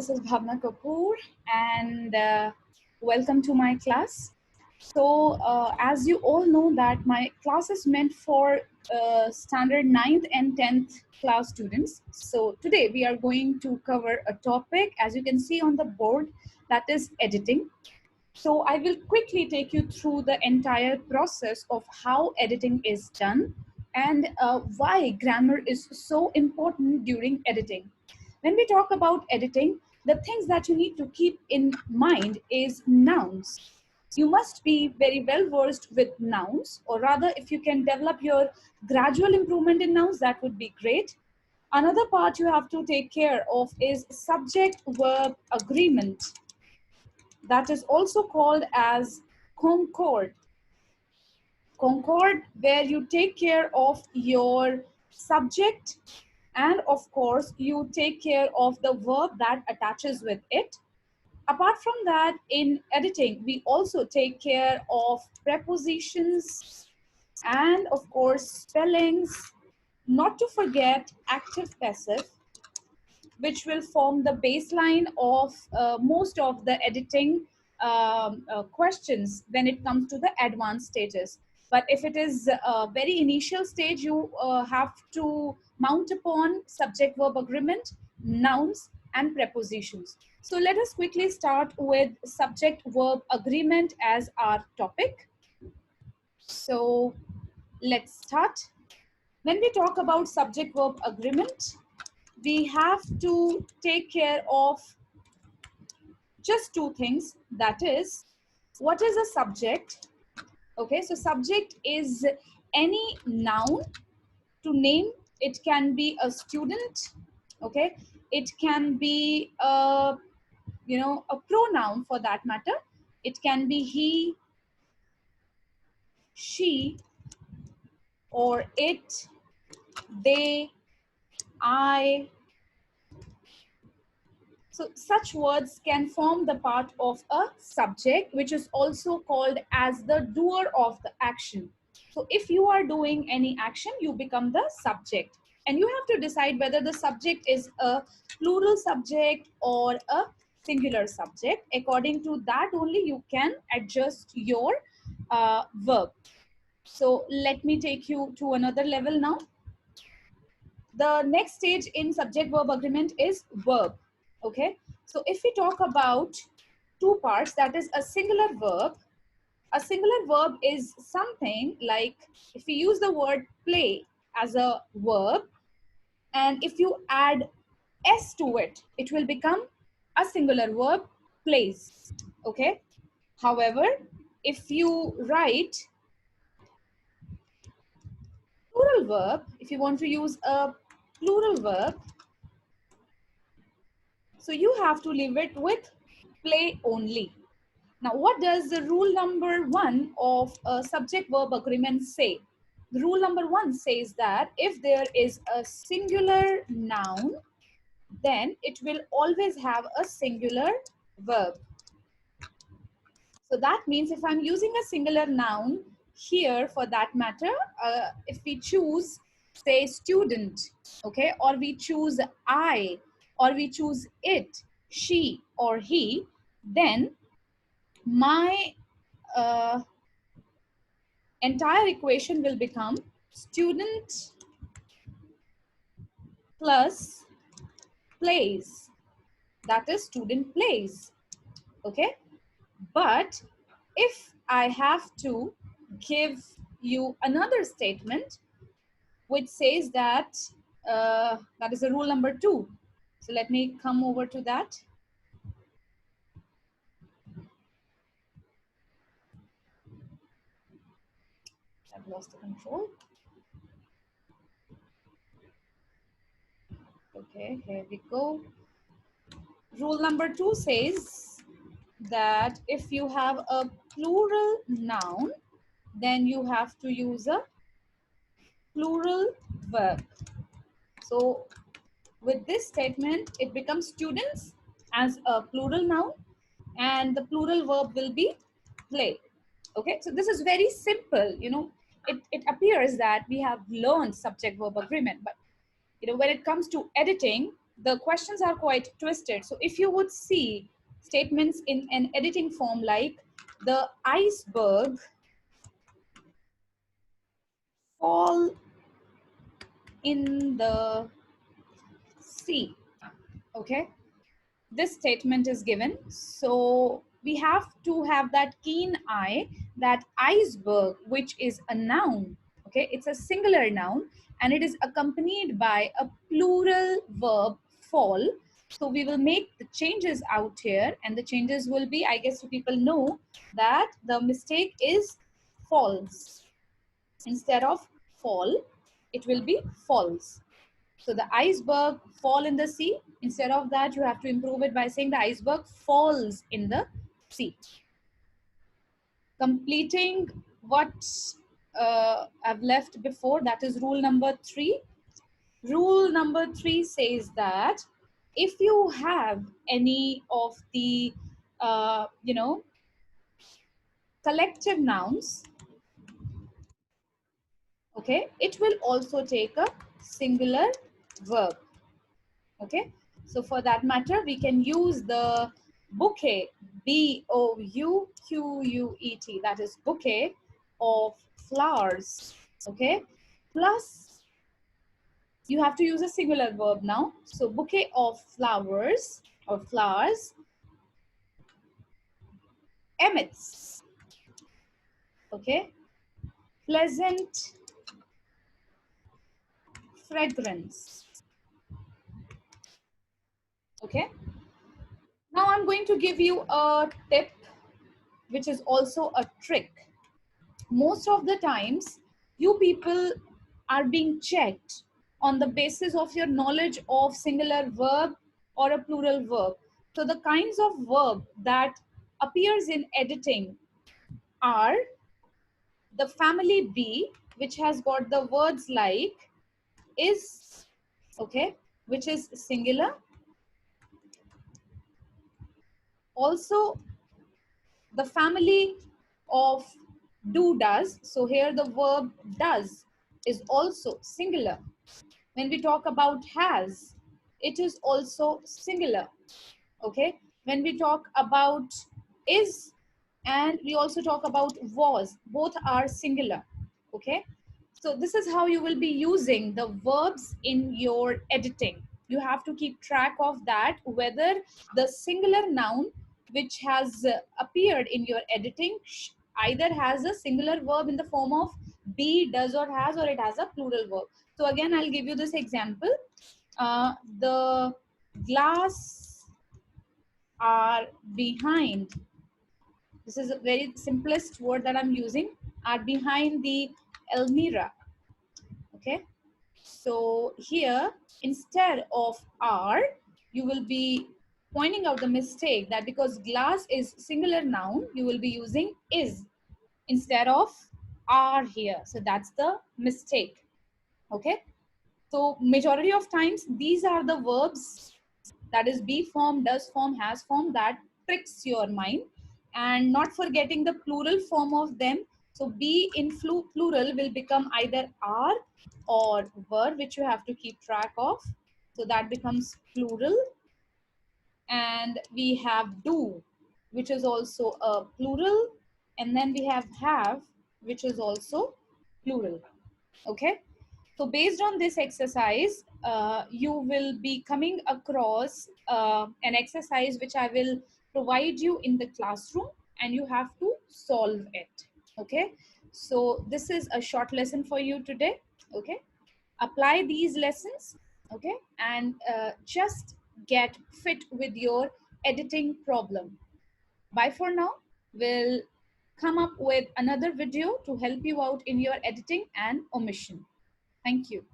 This is Bhavna Kapoor and welcome to my class. As you all know that my class is meant for standard 9th and 10th class students. So today we are going to cover a topic, as you can see on the board, that is editing. So I will quickly take you through the entire process of how editing is done and why grammar is so important during editing. When we talk about editing, the things that you need to keep in mind is nouns. You must be very well versed with nouns, or rather if you can develop your gradual improvement in nouns, that would be great. Another part you have to take care of is subject-verb agreement. That is also called as concord. Concord, where you take care of your subject and of course you take care of the verb that attaches with it. Apart from that, in editing, we also take care of prepositions and of course spellings, not to forget active passive, which will form the baseline of most of the editing questions when it comes to the advanced stages. But if it is a very initial stage, you have to mount upon subject verb agreement, nouns, and prepositions. So let us quickly start with subject verb agreement as our topic. So let's start. When we talk about subject verb agreement, we have to take care of just two things. That is, what is a subject? Okay, so subject is any noun to name. It can be a student. Okay, it can be a a pronoun for that matter. It can be he, she, or it, they, I. So such words can form the part of a subject, which is also called as the doer of the action. So if you are doing any action, you become the subject. And you have to decide whether the subject is a plural subject or a singular subject. According to that only you can adjust your verb. So let me take you to another level now. The next stage in subject verb agreement is verb. Okay, so if we talk about two parts, that is a singular verb. A singular verb is something like, if we use the word play as a verb, and if you add s to it, it will become a singular verb, plays. Okay, however, if you write plural verb, if you want to use a plural verb, so you have to leave it with play only. Now, what does the rule number 1 of a subject verb agreement say? The rule number 1 says that if there is a singular noun, then it will always have a singular verb. So that means if I'm using a singular noun here, for that matter, if we choose, say, student, okay, or we choose I, or we choose it, she, or he, then my entire equation will become student plus plays. That is, student plays. Okay, but if I have to give you another statement which says that that is a rule number 2. So let me come over to that. I've lost the control. Okay, here we go. Rule number 2 says that if you have a plural noun, then you have to use a plural verb. So with this statement, it becomes students as a plural noun, and the plural verb will be play. Okay, so this is very simple. It appears that we have learned subject verb agreement, but when it comes to editing, the questions are quite twisted. So if you would see statements in an editing form like the iceberg fall in the sea, okay, this statement is given. So we have to have that keen eye that iceberg, which is a noun, okay, it's a singular noun and it is accompanied by a plural verb fall. So we will make the changes out here, and the changes will be, I guess you people know that the mistake is false. Instead of fall, it will be false. So the iceberg fall in the sea. Instead of that, you have to improve it by saying the iceberg falls in the sea. Completing what I've left before, that is rule number 3. Rule number 3 says that if you have any of the, collective nouns, okay, it will also take a singular verb. Okay, so for that matter, we can use the bouquet, Bouquet, that is bouquet of flowers. Okay, plus you have to use a singular verb now. So bouquet of flowers or flowers emits, okay, pleasant fragrance. Okay, now I'm going to give you a tip, which is also a trick. Most of the times you people are being checked on the basis of your knowledge of singular verb or a plural verb. So the kinds of verb that appears in editing are the family B, which has got the words like is, okay, which is singular. Also the family of do does. So here the verb does is also singular. When we talk about has, it is also singular. Okay, when we talk about is, and we also talk about was, both are singular. Okay, so this is how you will be using the verbs in your editing. You have to keep track of that, whether the singular noun which has appeared in your editing either has a singular verb in the form of be, does, or has, or it has a plural verb. So again, I'll give you this example. The glass are behind. This is a very simplest word that I'm using. Are behind the Elmira. Okay. So here, instead of are, you will be pointing out the mistake that because glass is singular noun, you will be using is instead of are here. So that's the mistake. Okay. So majority of times, these are the verbs, that is be form, does form, has form, that tricks your mind, and not forgetting the plural form of them. So be in plural will become either are or were, which you have to keep track of. So that becomes plural. And we have do, which is also a plural. And then we have, which is also plural. Okay. So based on this exercise, you will be coming across an exercise which I will provide you in the classroom, and you have to solve it. Okay. So this is a short lesson for you today. Okay. Apply these lessons. Okay. And just get fit with your editing problem. Bye for now. We'll come up with another video to help you out in your editing and omission. Thank you.